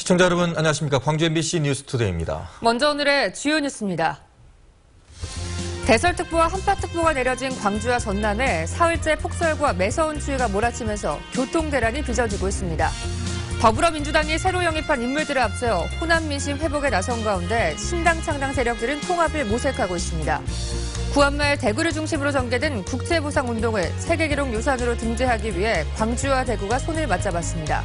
시청자 여러분 안녕하십니까. 광주 MBC 뉴스투데이입니다. 먼저 오늘의 주요 뉴스입니다. 대설특보와 한파특보가 내려진 광주와 전남에 사흘째 폭설과 매서운 추위가 몰아치면서 교통대란이 빚어지고 있습니다. 더불어민주당이 새로 영입한 인물들을 앞세워 호남 민심 회복에 나선 가운데 신당 창당 세력들은 통합을 모색하고 있습니다. 9월 말 대구를 중심으로 전개된 국제보상운동을 세계기록 유산으로 등재하기 위해 광주와 대구가 손을 맞잡았습니다.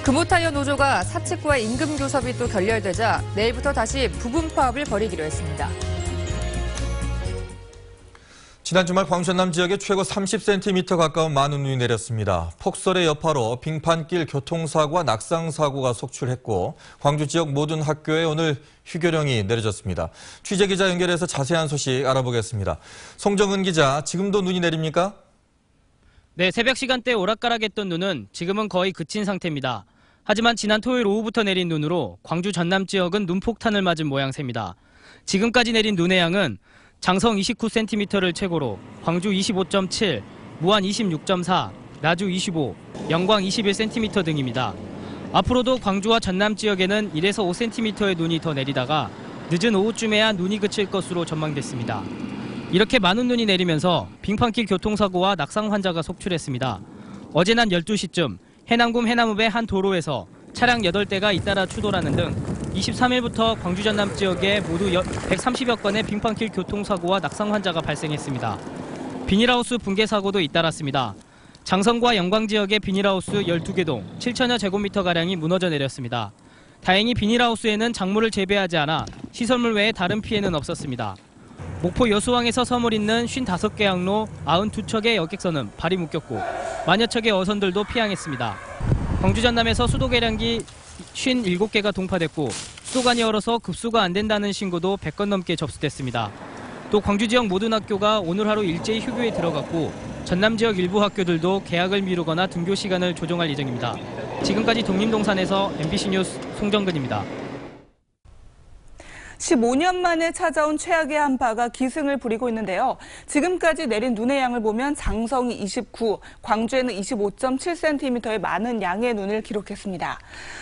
금호타이어 노조가 사측과의 임금 교섭이 또 결렬되자 내일부터 다시 부분 파업을 벌이기로 했습니다. 지난 주말 광주 전남 지역에 최고 30cm 가까운 많은 눈이 내렸습니다. 폭설의 여파로 빙판길 교통사고와 낙상사고가 속출했고 광주 지역 모든 학교에 오늘 휴교령이 내려졌습니다. 취재기자 연결해서 자세한 소식 알아보겠습니다. 송정은 기자, 지금도 눈이 내립니까? 네, 새벽 시간대 오락가락했던 눈은 지금은 거의 그친 상태입니다. 하지만 지난 토요일 오후부터 내린 눈으로 광주 전남 지역은 눈폭탄을 맞은 모양새입니다. 지금까지 내린 눈의 양은 장성 29cm를 최고로 광주 25.7, 무안 26.4, 나주 25, 영광 21cm 등입니다. 앞으로도 광주와 전남 지역에는 1에서 5cm의 눈이 더 내리다가 늦은 오후쯤에야 눈이 그칠 것으로 전망됐습니다. 이렇게 많은 눈이 내리면서 빙판길 교통사고와 낙상 환자가 속출했습니다. 어제 낮 12시쯤 해남군 해남읍의 한 도로에서 차량 8대가 잇따라 추돌하는 등 23일부터 광주 전남 지역에 모두 130여 건의 빙판길 교통사고와 낙상 환자가 발생했습니다. 비닐하우스 붕괴 사고도 잇따랐습니다. 장성과 영광 지역의 비닐하우스 12개 동 7천여 제곱미터가량이 무너져 내렸습니다. 다행히 비닐하우스에는 작물을 재배하지 않아 시설물 외에 다른 피해는 없었습니다. 목포 여수왕에서 섬을 잇는 55개 항로 92척의 여객선은 발이 묶였고 만여 척의 어선들도 피항했습니다. 광주 전남에서 수도 계량기 57개가 동파됐고 수도관이 얼어서 급수가 안 된다는 신고도 100건 넘게 접수됐습니다. 또 광주 지역 모든 학교가 오늘 하루 일제히 휴교에 들어갔고 전남 지역 일부 학교들도 개학을 미루거나 등교 시간을 조정할 예정입니다. 지금까지 독림동산에서 MBC 뉴스 송정근입니다. 15년 만에 찾아온 최악의 한파가 기승을 부리고 있는데요. 지금까지 내린 눈의 양을 보면 장성이 29, 광주에는 25.7cm의 많은 양의 눈을 기록했습니다.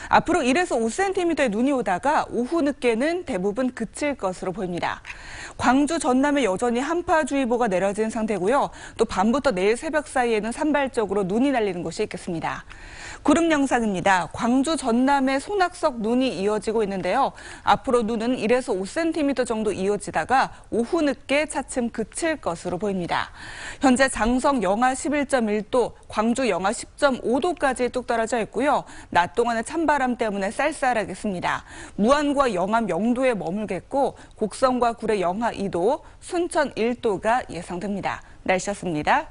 앞으로 1에서 5cm의 눈이 오다가 오후 늦게는 대부분 그칠 것으로 보입니다. 광주 전남에 여전히 한파주의보가 내려진 상태고요. 또 밤부터 내일 새벽 사이에는 산발적으로 눈이 날리는 곳이 있겠습니다. 구름 영상입니다. 광주 전남에 소낙석 눈이 이어지고 있는데요. 앞으로 눈은 1에서 5cm 정도 이어지다가 오후 늦게 차츰 그칠 것으로 보입니다. 현재 장성 영하 11.1도, 광주 영하 10.5도까지 뚝 떨어져 있고요. 낮 동안의 찬바람 때문에 쌀쌀하겠습니다. 무안과 영암 0도에 머물겠고 곡성과 구례 영하 2도, 순천 1도가 예상됩니다. 날씨였습니다.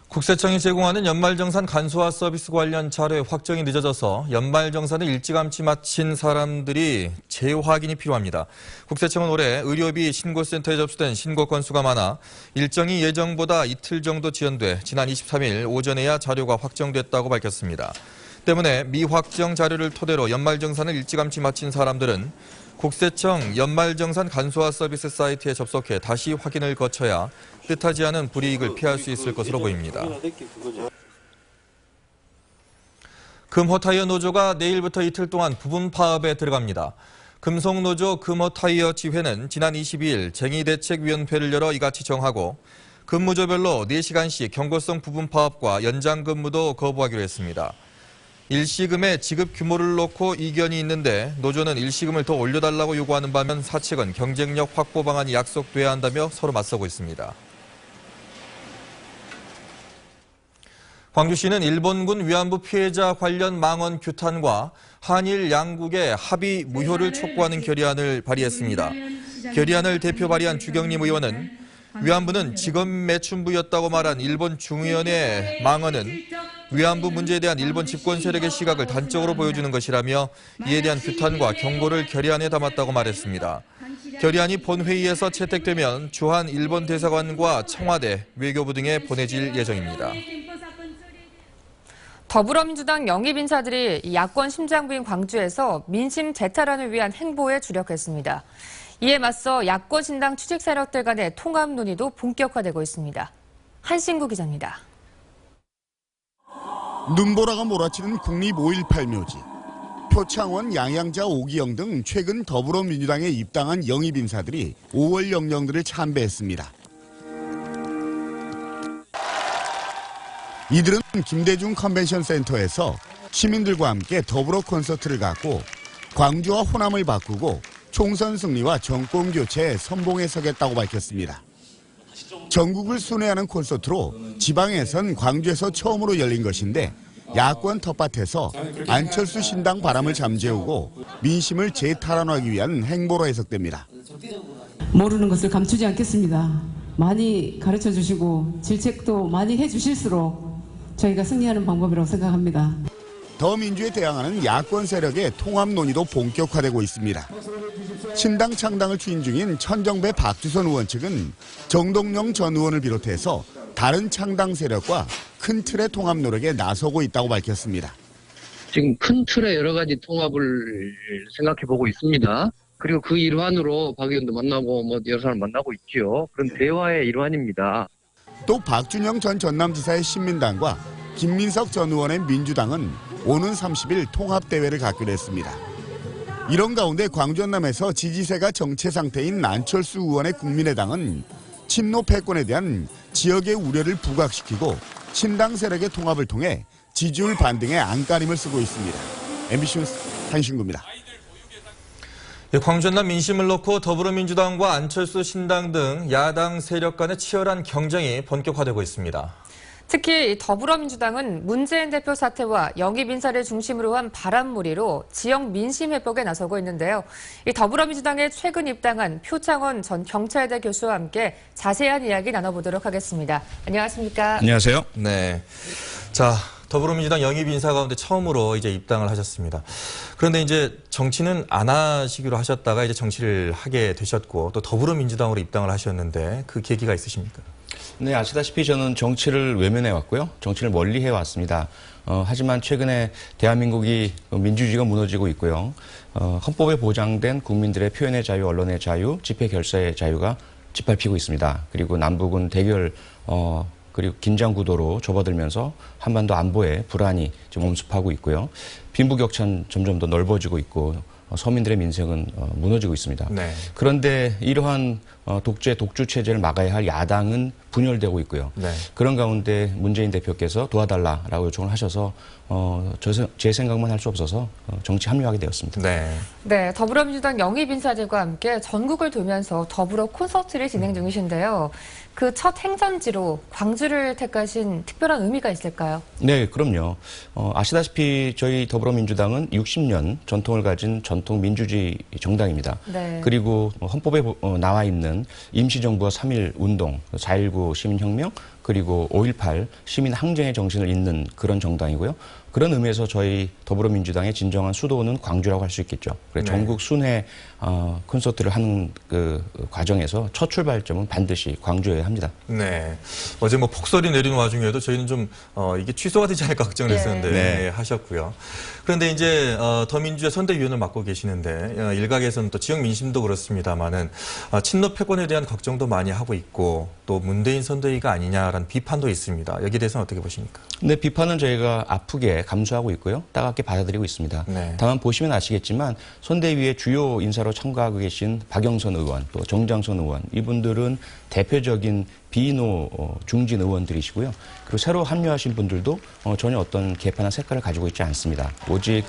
국세청이 제공하는 연말정산 간소화 서비스 관련 자료의 확정이 늦어져서 연말정산을 일찌감치 마친 사람들이 재확인이 필요합니다. 국세청은 올해 의료비 신고센터에 접수된 신고 건수가 많아 일정이 예정보다 이틀 정도 지연돼 지난 23일 오전에야 자료가 확정됐다고 밝혔습니다. 때문에 미확정 자료를 토대로 연말정산을 일찌감치 마친 사람들은 국세청 연말정산 간소화 서비스 사이트에 접속해 다시 확인을 거쳐야 뜻하지 않은 불이익을 피할 수 있을 것으로 보입니다. 금호타이어 노조가 내일부터 이틀 동안 부분 파업에 들어갑니다. 금속노조 금호타이어 지회는 지난 22일 쟁의대책위원회를 열어 이같이 정하고 근무조별로 4시간씩 경고성 부분 파업과 연장 근무도 거부하기로 했습니다. 일시금의 지급 규모를 놓고 이견이 있는데 노조는 일시금을 더 올려달라고 요구하는 반면 사측은 경쟁력 확보 방안이 약속돼야 한다며 서로 맞서고 있습니다. 광주시는 일본군 위안부 피해자 관련 망언 규탄과 한일 양국의 합의 무효를 촉구하는 결의안을 발의했습니다. 결의안을 대표 발의한 주경림 의원은 위안부는 직업 매춘부였다고 말한 일본 중의원의 망언은 위안부 문제에 대한 일본 집권 세력의 시각을 단적으로 보여주는 것이라며 이에 대한 규탄과 경고를 결의안에 담았다고 말했습니다. 결의안이 본회의에서 채택되면 주한 일본 대사관과 청와대, 외교부 등에 보내질 예정입니다. 더불어민주당 영입 인사들이 야권 심장부인 광주에서 민심 재탈환을 위한 행보에 주력했습니다. 이에 맞서 야권 신당 추직 세력들 간의 통합 논의도 본격화되고 있습니다. 한신구 기자입니다. 눈보라가 몰아치는 국립 5.18 묘지. 표창원, 양양자, 오기영 등 최근 더불어민주당에 입당한 영입 인사들이 5월 영령들을 참배했습니다. 이들은 김대중 컨벤션 센터에서 시민들과 함께 더불어 콘서트를 갖고 광주와 호남을 바꾸고 총선 승리와 정권 교체에 선봉에 서겠다고 밝혔습니다. 전국을 순회하는 콘서트로 지방에선 광주에서 처음으로 열린 것인데 야권 텃밭에서 안철수 신당 바람을 잠재우고 민심을 재탈환하기 위한 행보로 해석됩니다. 모르는 것을 감추지 않겠습니다. 많이 가르쳐 주시고 질책도 많이 해 주실수록 저희가 승리하는 방법이라고 생각합니다. 더민주에 대항하는 야권 세력의 통합 논의도 본격화되고 있습니다. 신당 창당을 추진 중인 천정배 박주선 의원 측은 정동영 전 의원을 비롯해서 다른 창당 세력과 큰 틀의 통합 노력에 나서고 있다고 밝혔습니다. 지금 큰 틀의 여러 가지 통합을 생각해 보고 있습니다. 그리고 그 일환으로 박 의원도 만나고 여러 사람 만나고 있지요. 그런 대화의 일환입니다. 또 박준영 전 전남지사의 신민당과 김민석 전 의원의 민주당은 오는 30일 통합대회를 갖기로 했습니다. 이런 가운데 광주 전남에서 지지세가 정체 상태인 안철수 의원의 국민의당은 친노 패권에 대한 지역의 우려를 부각시키고 신당 세력의 통합을 통해 지지율 반등에 안간힘을 쓰고 있습니다. MBC 뉴스 한신구입니다. 광주 전남 민심을 놓고 더불어민주당과 안철수 신당 등 야당 세력 간의 치열한 경쟁이 본격화되고 있습니다. 특히 더불어민주당은 문재인 대표 사퇴와 영입 인사를 중심으로 한 바람몰이로 지역 민심 회복에 나서고 있는데요. 이 더불어민주당에 최근 입당한 표창원 전 경찰대 교수와 함께 자세한 이야기 나눠보도록 하겠습니다. 안녕하십니까? 안녕하세요. 네. 자, 더불어민주당 영입 인사 가운데 처음으로 이제 입당을 하셨습니다. 그런데 이제 정치는 안 하시기로 하셨다가 이제 정치를 하게 되셨고 또 더불어민주당으로 입당을 하셨는데 그 계기가 있으십니까? 네, 아시다시피 저는 정치를 외면해 왔고요. 정치를 멀리 해왔습니다. 하지만 최근에 대한민국이 민주주의가 무너지고 있고요. 헌법에 보장된 국민들의 표현의 자유, 언론의 자유, 집회 결사의 자유가 짓밟히고 있습니다. 그리고 남북은 대결, 그리고 긴장 구도로 접어들면서 한반도 안보에 불안이 좀 엄습하고 있고요. 빈부격차는 점점 더 넓어지고 있고 서민들의 민생은 무너지고 있습니다. 네. 그런데 이러한 독주 체제를 막아야 할 야당은 분열되고 있고요. 네. 그런 가운데 문재인 대표께서 도와달라라고 요청을 하셔서 제 생각만 할 수 없어서 정치 합류하게 되었습니다. 네. 네, 더불어민주당 영입 인사들과 함께 전국을 돌면서 더불어 콘서트를 진행 중이신데요. 그 첫 행선지로 광주를 택하신 특별한 의미가 있을까요? 네, 그럼요. 아시다시피 저희 더불어민주당은 60년 전통을 가진 전통 민주주의 정당입니다. 네. 그리고 헌법에 나와 있는 임시정부와 3.1 운동, 4.19 시민혁명, 그리고 5.18 시민항쟁의 정신을 잇는 그런 정당이고요. 그런 의미에서 저희 더불어민주당의 진정한 수도는 광주라고 할 수 있겠죠. 그래서 네. 전국 순회 콘서트를 하는 그 과정에서 첫 출발점은 반드시 광주여야 합니다. 네. 어제 뭐 폭설이 내리는 와중에도 저희는 좀 이게 취소가 되지 않을까 걱정을 했었는데 네. 하셨고요. 그런데 이제 더민주의 선대위원을 맡고 계시는데 일각에서는 또 지역 민심도 그렇습니다만은 친노 패권에 대한 걱정도 많이 하고 있고 또 문대인 선대위가 아니냐라는 비판도 있습니다. 여기에 대해서는 어떻게 보십니까? 네, 비판은 저희가 아프게 감수하고 있고요. 따갑게 받아들이고 있습니다. 네. 다만 보시면 아시겠지만 선대위의 주요 인사로 참가하고 계신 박영선 의원, 또 정장선 의원, 이분들은 대표적인 비노 중진 의원들이시고요. 그리고 새로 합류하신 분들도 전혀 어떤 개판한 색깔을 가지고 있지 않습니다. 오직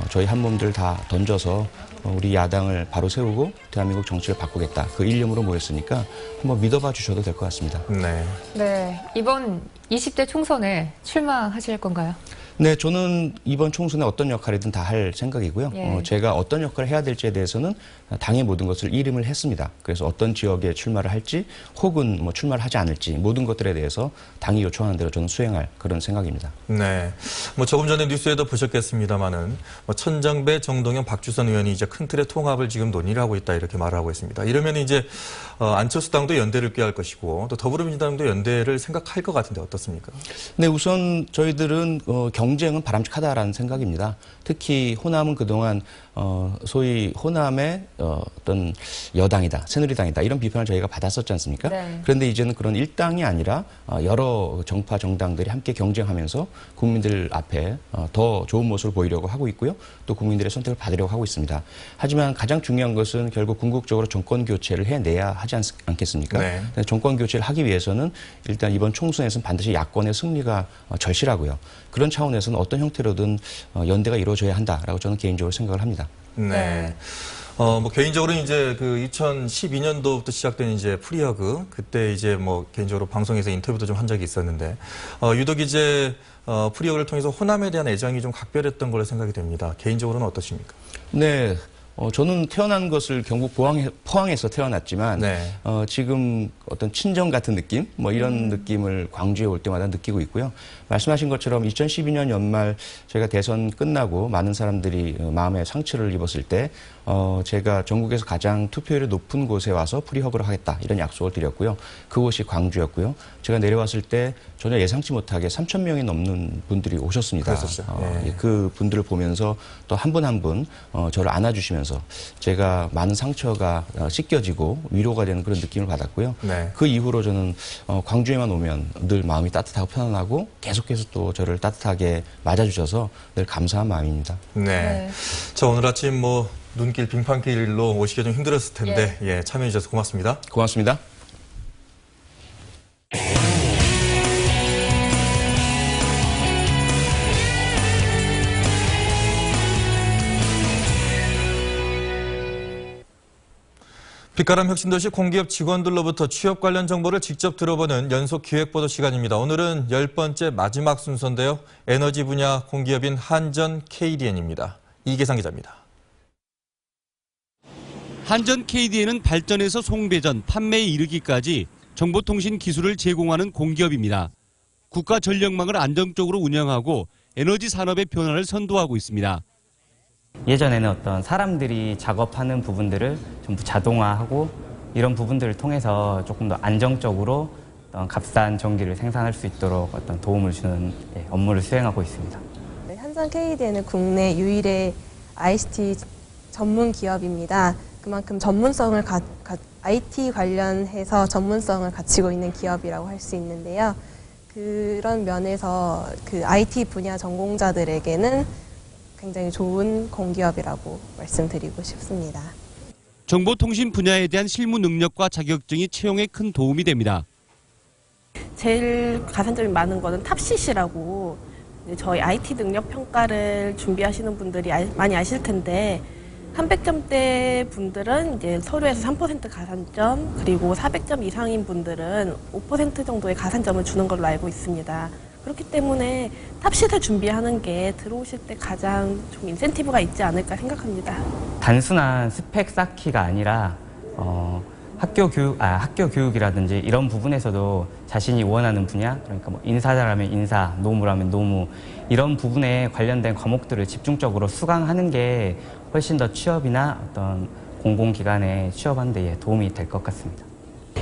저희 한 몸들 다 던져서 우리 야당을 바로 세우고 대한민국 정치를 바꾸겠다. 그 일념으로 모였으니까 한번 믿어봐 주셔도 될 것 같습니다. 네. 네, 이번 20대 총선에 출마하실 건가요? 네, 저는 이번 총선에 어떤 역할이든 다 할 생각이고요. 예. 제가 어떤 역할을 해야 될지에 대해서는 당의 모든 것을 이름을 했습니다. 그래서 어떤 지역에 출마를 할지 혹은 뭐 출마를 하지 않을지 모든 것들에 대해서 당이 요청하는 대로 저는 수행할 그런 생각입니다. 네. 뭐 조금 전에 뉴스에도 보셨겠습니다만은 뭐 천정배, 정동영, 박주선 의원이 이제 큰 틀의 통합을 지금 논의를 하고 있다 이렇게 말을 하고 있습니다. 이러면 이제 안철수 당도 연대를 꾀할 것이고 또 더불어민주당도 연대를 생각할 것 같은데 어떻습니까? 네, 우선 저희들은 경쟁은 바람직하다라는 생각입니다. 특히 호남은 그동안 소위 호남의 어떤 여당이다, 새누리당이다 이런 비판을 저희가 받았었지 않습니까? 네. 그런데 이제는 그런 일당이 아니라 여러 정파 정당들이 함께 경쟁하면서 국민들 앞에 더 좋은 모습을 보이려고 하고 있고요. 또 국민들의 선택을 받으려고 하고 있습니다. 하지만 가장 중요한 것은 결국 궁극적으로 정권 교체를 해내야 하지 않겠습니까? 네. 정권 교체를 하기 위해서는 일단 이번 총선에서는 반드시 야권의 승리가 절실하고요. 그런 차원에서는 어떤 형태로든 연대가 이루어져야 한다라고 저는 개인적으로 생각을 합니다. 네. 뭐 개인적으로는 이제 그 2012년도부터 시작된 이제 프리허그 그때 이제 뭐 개인적으로 방송에서 인터뷰도 좀 한 적이 있었는데 유독 이제 프리허그를 통해서 호남에 대한 애정이 좀 각별했던 걸로 생각이 됩니다. 개인적으로는 어떠십니까? 네. 저는 태어난 것을 경북 포항에서 태어났지만 네. 지금 어떤 친정 같은 느낌 뭐 이런 느낌을 광주에 올 때마다 느끼고 있고요. 말씀하신 것처럼 2012년 연말 저희가 대선 끝나고 많은 사람들이 마음에 상처를 입었을 때 제가 전국에서 가장 투표율이 높은 곳에 와서 프리허그를 하겠다 이런 약속을 드렸고요. 그곳이 광주였고요. 제가 내려왔을 때 전혀 예상치 못하게 3,000명이 넘는 분들이 오셨습니다. 네. 그 분들을 보면서 또 한 분 한 분 저를 안아주시면서 제가 많은 상처가 씻겨지고 위로가 되는 그런 느낌을 받았고요. 네. 그 이후로 저는 광주에만 오면 늘 마음이 따뜻하고 편안하고 계속해서 또 저를 따뜻하게 맞아주셔서 늘 감사한 마음입니다. 네. 자, 오늘 아침 뭐 눈길 빙판길로 오시기 좀 힘들었을 텐데 예, 참여해 주셔서 고맙습니다. 고맙습니다. 빛가람 혁신도시 공기업 직원들로부터 취업 관련 정보를 직접 들어보는 연속 기획보도 시간입니다. 오늘은 10번째 마지막 순서인데요. 에너지 분야 공기업인 한전 KDN입니다. 이계상 기자입니다. 한전 KDN은 발전에서 송배전, 판매에 이르기까지 정보통신 기술을 제공하는 공기업입니다. 국가 전력망을 안정적으로 운영하고 에너지 산업의 변화를 선도하고 있습니다. 예전에는 어떤 사람들이 작업하는 부분들을 전부 자동화하고 이런 부분들을 통해서 조금 더 안정적으로 어떤 값싼 전기를 생산할 수 있도록 어떤 도움을 주는 업무를 수행하고 있습니다. 한전 KDN은 국내 유일의 ICT 전문 기업입니다. 그만큼 전문성을 IT 관련해서 전문성을 갖추고 있는 기업이라고 할 수 있는데요. 그런 면에서 그 IT 분야 전공자들에게는 굉장히 좋은 공기업이라고 말씀드리고 싶습니다. 정보통신 분야에 대한 실무 능력과 자격증이 채용에 큰 도움이 됩니다. 제일 가산점이 많은 거는 탑CC라고 저희 IT 능력 평가를 준비하시는 분들이 많이 아실 텐데 300점대 분들은 이제 서류에서 3% 가산점, 그리고 400점 이상인 분들은 5% 정도의 가산점을 주는 걸로 알고 있습니다. 그렇기 때문에 탑시를 준비하는 게 들어오실 때 가장 좀 인센티브가 있지 않을까 생각합니다. 단순한 스펙 쌓기가 아니라 학교 교육이라든지 이런 부분에서도 자신이 원하는 분야, 그러니까 뭐 인사자라면 인사, 노무라면 노무 이런 부분에 관련된 과목들을 집중적으로 수강하는 게 훨씬 더 취업이나 어떤 공공기관에 취업하는 데 도움이 될 것 같습니다.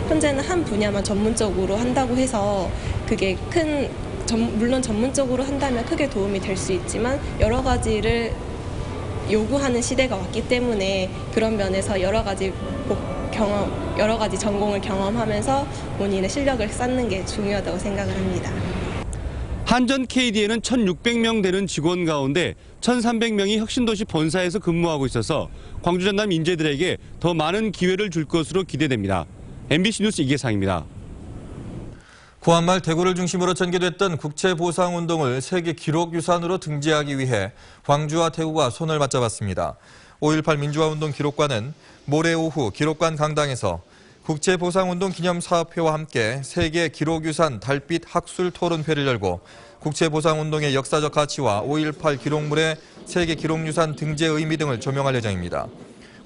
현재는 한 분야만 전문적으로 한다고 해서 그게 물론 전문적으로 한다면 크게 도움이 될 수 있지만 여러 가지를 요구하는 시대가 왔기 때문에 그런 면에서 여러 가지 전공을 경험하면서 본인의 실력을 쌓는 게 중요하다고 생각을 합니다. 한전 KDN은 1,600명 되는 직원 가운데 1,300명이 혁신도시 본사에서 근무하고 있어서 광주 전남 인재들에게 더 많은 기회를 줄 것으로 기대됩니다. MBC 뉴스 이계상입니다. 구한말 대구를 중심으로 전개됐던 국채보상운동을 세계 기록유산으로 등재하기 위해 광주와 대구가 손을 맞잡았습니다. 5.18 민주화운동 기록관은 모레 오후 기록관 강당에서 국채보상운동 기념사업회와 함께 세계 기록유산 달빛 학술 토론회를 열고 국채보상운동의 역사적 가치와 5.18 기록물의 세계 기록유산 등재 의미 등을 조명할 예정입니다.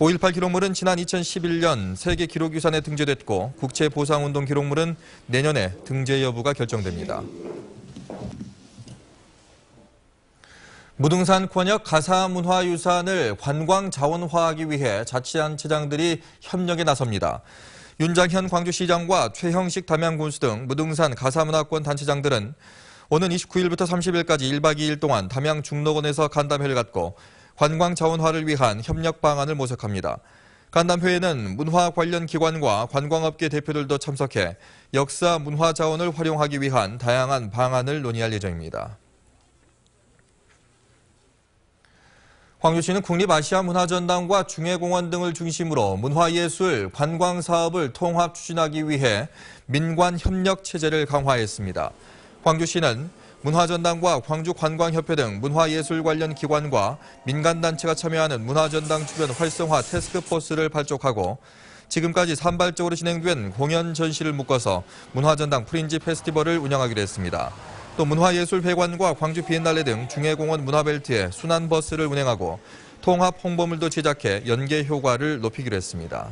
5.18 기록물은 지난 2011년 세계 기록유산에 등재됐고 국채보상운동 기록물은 내년에 등재 여부가 결정됩니다. 무등산 권역 가사문화유산을 관광자원화하기 위해 자치단체장들이 협력에 나섭니다. 윤장현 광주시장과 최형식 담양군수 등 무등산 가사문화권 단체장들은 오는 29일부터 30일까지 1박 2일 동안 담양 중록원에서 간담회를 갖고 관광 자원화를 위한 협력 방안을 모색합니다. 간담회에는 문화 관련 기관과 관광업계 대표들도 참석해 역사 문화 자원을 활용하기 위한 다양한 방안을 논의할 예정입니다. 광주시는 국립아시아문화전당과 중해공원 등을 중심으로 문화예술, 관광사업을 통합 추진하기 위해 민관협력체제를 강화했습니다. 광주시는 문화전당과 광주관광협회 등 문화예술 관련 기관과 민간단체가 참여하는 문화전당 주변 활성화 태스크포스를 발족하고 지금까지 산발적으로 진행된 공연 전시를 묶어서 문화전당 프린지 페스티벌을 운영하기로 했습니다. 또 문화예술회관과 광주 비엔날레 등 중해공원 문화벨트에 순환버스를 운행하고 통합 홍보물도 제작해 연계 효과를 높이기로 했습니다.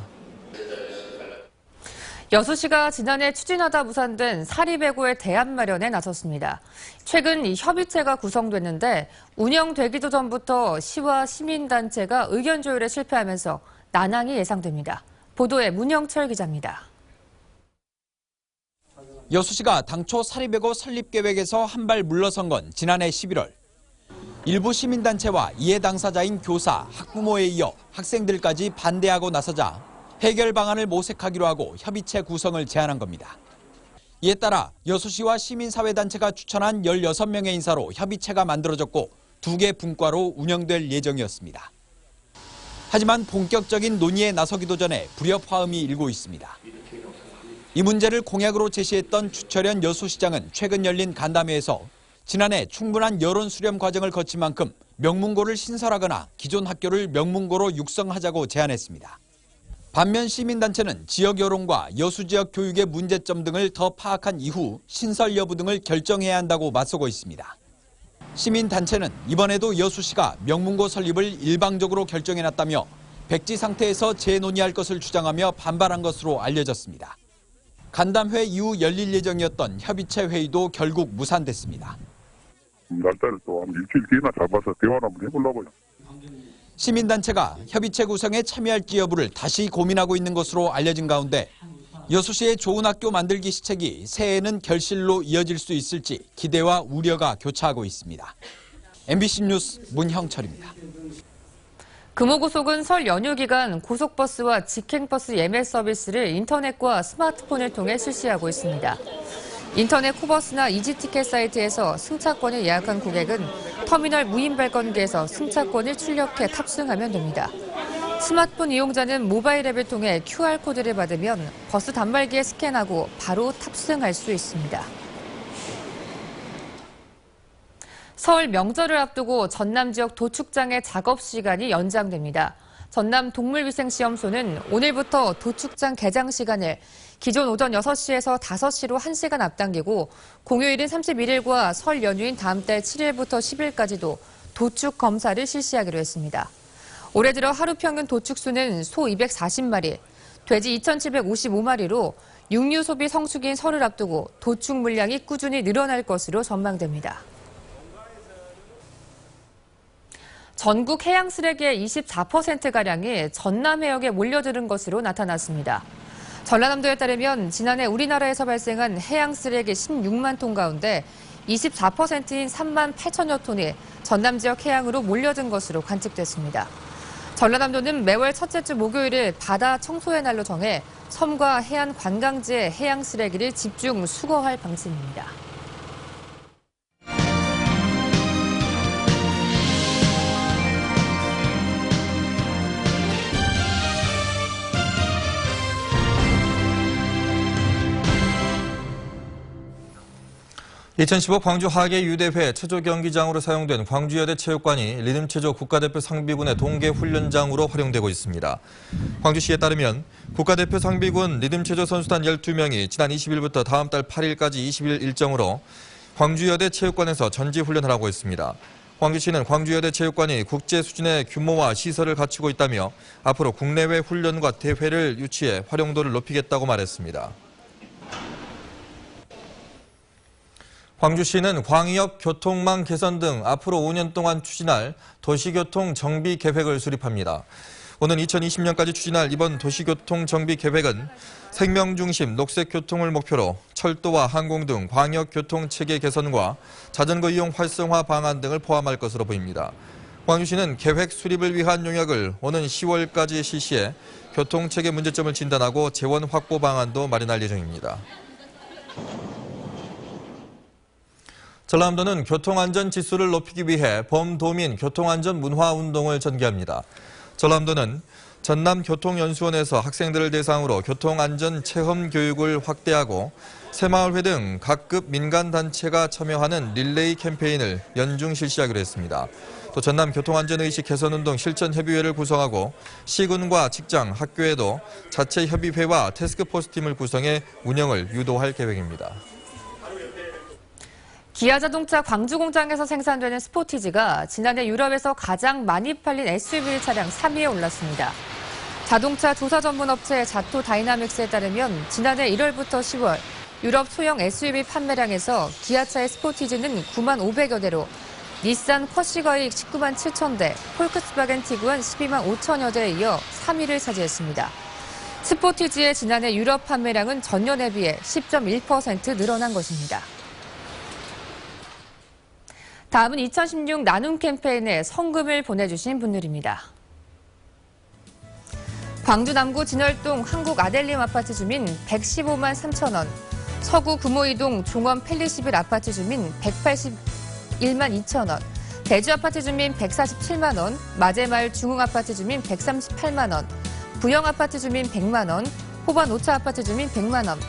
여수시가 지난해 추진하다 무산된 사립외고의 대안 마련에 나섰습니다. 최근 이 협의체가 구성됐는데 운영되기도 전부터 시와 시민단체가 의견 조율에 실패하면서 난항이 예상됩니다. 보도에 문영철 기자입니다. 여수시가 당초 사립외고 설립 계획에서 한 발 물러선 건 지난해 11월. 일부 시민단체와 이해 당사자인 교사, 학부모에 이어 학생들까지 반대하고 나서자 해결 방안을 모색하기로 하고 협의체 구성을 제안한 겁니다. 이에 따라 여수시와 시민사회단체가 추천한 16명의 인사로 협의체가 만들어졌고 2개 분과로 운영될 예정이었습니다. 하지만 본격적인 논의에 나서기도 전에 불협화음이 일고 있습니다. 이 문제를 공약으로 제시했던 주철현 여수시장은 최근 열린 간담회에서 지난해 충분한 여론 수렴 과정을 거친 만큼 명문고를 신설하거나 기존 학교를 명문고로 육성하자고 제안했습니다. 반면 시민단체는 지역 여론과 여수 지역 교육의 문제점 등을 더 파악한 이후 신설 여부 등을 결정해야 한다고 맞서고 있습니다. 시민단체는 이번에도 여수시가 명문고 설립을 일방적으로 결정해놨다며 백지 상태에서 재논의할 것을 주장하며 반발한 것으로 알려졌습니다. 간담회 이후 열릴 예정이었던 협의체 회의도 결국 무산됐습니다. 날짜를 또 일주일 뒤나 잡아서 대화를 한번 해보려고요. 시민단체가 협의체 구성에 참여할지 여부를 다시 고민하고 있는 것으로 알려진 가운데 여수시의 좋은 학교 만들기 시책이 새해에는 결실로 이어질 수 있을지 기대와 우려가 교차하고 있습니다. MBC 뉴스 문형철입니다. 금호고속은 설 연휴 기간 고속버스와 직행버스 예매 서비스를 인터넷과 스마트폰을 통해 실시하고 있습니다. 인터넷 코버스나 이지티켓 사이트에서 승차권을 예약한 고객은 터미널 무인 발권기에서 승차권을 출력해 탑승하면 됩니다. 스마트폰 이용자는 모바일 앱을 통해 QR코드를 받으면 버스 단말기에 스캔하고 바로 탑승할 수 있습니다. 설 명절을 앞두고 전남 지역 도축장의 작업 시간이 연장됩니다. 전남 동물위생시험소는 오늘부터 도축장 개장 시간을 기존 오전 6시에서 5시로 1시간 앞당기고 공휴일인 31일과 설 연휴인 다음 달 7일부터 10일까지도 도축 검사를 실시하기로 했습니다. 올해 들어 하루 평균 도축수는 소 240마리, 돼지 2,755마리로 육류 소비 성수기인 설을 앞두고 도축 물량이 꾸준히 늘어날 것으로 전망됩니다. 전국 해양 쓰레기의 24%가량이 전남 해역에 몰려드는 것으로 나타났습니다. 전라남도에 따르면 지난해 우리나라에서 발생한 해양 쓰레기 16만 톤 가운데 24%인 3만 8천여 톤이 전남 지역 해양으로 몰려든 것으로 관측됐습니다. 전라남도는 매월 첫째 주 목요일을 바다 청소의 날로 정해 섬과 해안 관광지의 해양 쓰레기를 집중 수거할 방침입니다. (2015) 광주 하계유대회 체조 경기장으로 사용된 광주여대 체육관이 리듬체조 국가대표 상비군의 동계훈련장으로 활용되고 있습니다. 광주시에 따르면 국가대표 상비군 리듬체조 선수단 12명이 지난 20일부터 다음 달 8일까지 20일 일정으로 광주여대 체육관에서 전지훈련을 하고 있습니다. 광주시는 광주여대 체육관이 국제 수준의 규모와 시설을 갖추고 있다며 앞으로 국내외 훈련과 대회를 유치해 활용도를 높이겠다고 말했습니다. 광주시는 광역 교통망 개선 등 앞으로 5년 동안 추진할 도시교통 정비 계획을 수립합니다. 오는 2020년까지 추진할 이번 도시교통 정비 계획은 생명 중심 녹색 교통을 목표로 철도와 항공 등 광역 교통 체계 개선과 자전거 이용 활성화 방안 등을 포함할 것으로 보입니다. 광주시는 계획 수립을 위한 용역을 오는 10월까지 실시해 교통 체계 문제점을 진단하고 재원 확보 방안도 마련할 예정입니다. 전남도는 교통안전 지수를 높이기 위해 범도민 교통안전 문화 운동을 전개합니다. 전남도는 전남교통연수원에서 학생들을 대상으로 교통안전 체험 교육을 확대하고 새마을회 등 각급 민간단체가 참여하는 릴레이 캠페인을 연중 실시하기로 했습니다. 또 전남교통안전의식 개선운동 실전협의회를 구성하고 시군과 직장, 학교에도 자체 협의회와 태스크포스팀을 구성해 운영을 유도할 계획입니다. 기아자동차 광주 공장에서 생산되는 스포티지가 지난해 유럽에서 가장 많이 팔린 SUV 차량 3위에 올랐습니다. 자동차 조사 전문 업체 자토 다이나믹스에 따르면 지난해 1월부터 10월 유럽 소형 SUV 판매량에서 기아차의 스포티지는 9만 500여 대로 닛산 쿼시거의 19만 7천 대, 폴크스바겐 티구안 12만 5천여 대에 이어 3위를 차지했습니다. 스포티지의 지난해 유럽 판매량은 전년에 비해 10.1% 늘어난 것입니다. 다음은 2016 나눔 캠페인에 성금을 보내주신 분들입니다. 광주 남구 진월동 한국 아델리움 아파트 주민 115만 3천 원, 서구 구모이동 종원 펠리시빌 아파트 주민 181만 2천 원, 대주 아파트 주민 147만 원, 마제마을 중흥 아파트 주민 138만 원, 부영 아파트 주민 100만 원, 호반 오차 아파트 주민 100만 원,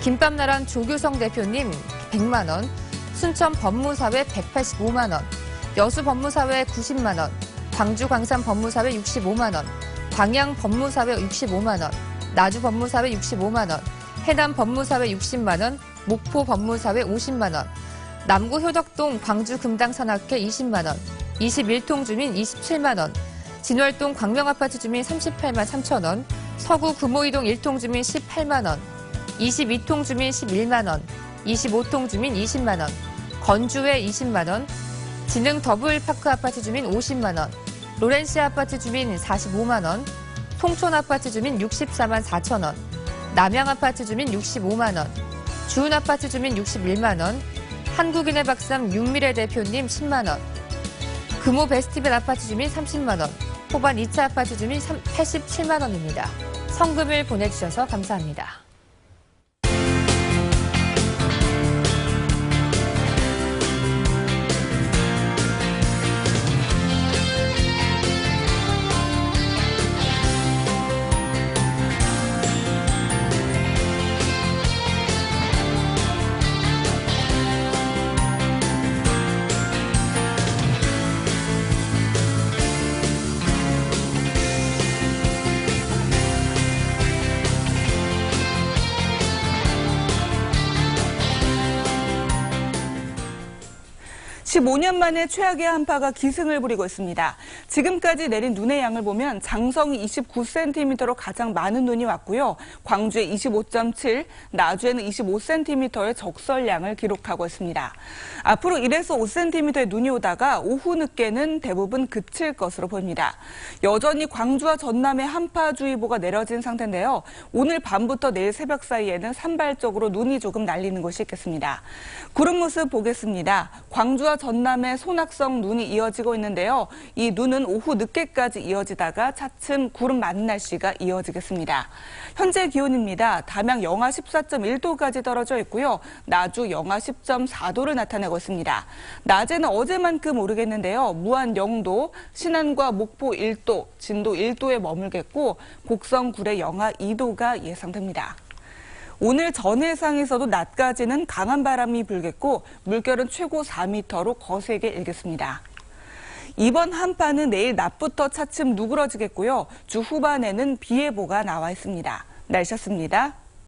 김밥나란 조규성 대표님 100만 원, 순천 법무사회 185만 원, 여수 법무사회 90만 원, 광주 광산 법무사회 65만 원, 광양 법무사회 65만 원, 나주 법무사회 65만 원, 해남 법무사회 60만 원, 목포 법무사회 50만 원, 남구 효덕동 광주 금당산악회 20만 원, 21통 주민 27만 원, 진월동 광명아파트 주민 38만 3천 원, 서구 구모이동 1통 주민 18만 원, 22통 주민 11만 원, 25통 주민 20만 원, 건주회 20만 원, 진흥 더블파크 아파트 주민 50만 원, 로렌시 아파트 주민 45만 원, 송촌 아파트 주민 64만 4천 원, 남양 아파트 주민 65만 원, 주은 아파트 주민 61만 원, 한국인의 박삼 윤미래 대표님 10만 원, 금호 베스티벨 아파트 주민 30만 원, 호반 2차 아파트 주민 87만 원입니다. 성금을 보내주셔서 감사합니다. 오 년 만에 최악의 한파가 기승을 부리고 있습니다. 지금까지 내린 눈의 양을 보면 장성이 29cm로 가장 많은 눈이 왔고요. 광주에 25.7, 나주에는 25cm의 적설량을 기록하고 있습니다. 앞으로 1에서 5cm의 눈이 오다가 오후 늦게는 대부분 그칠 것으로 보입니다. 여전히 광주와 전남에 한파주의보가 내려진 상태인데요. 오늘 밤부터 내일 새벽 사이에는 산발적으로 눈이 조금 날리는 곳이 있겠습니다. 구름 모습 보겠습니다. 광주와 전남에 소낙성 눈이 이어지고 있는데요. 이 눈은 오후 늦게까지 이어지다가 차츰 구름 많은 날씨가 이어지겠습니다. 현재 기온입니다. 담양 영하 14.1도까지 떨어져 있고요. 나주 영하 10.4도를 나타내고 있습니다. 낮에는 어제만큼 오르겠는데요. 무안 0도, 신안과 목포 1도, 진도 1도에 머물겠고 곡성 구례 영하 2도가 예상됩니다. 오늘 전해상에서도 낮까지는 강한 바람이 불겠고 물결은 최고 4m로 거세게 일겠습니다. 이번 한파는 내일 낮부터 차츰 누그러지겠고요. 주 후반에는 비 예보가 나와 있습니다. 날씨였습니다.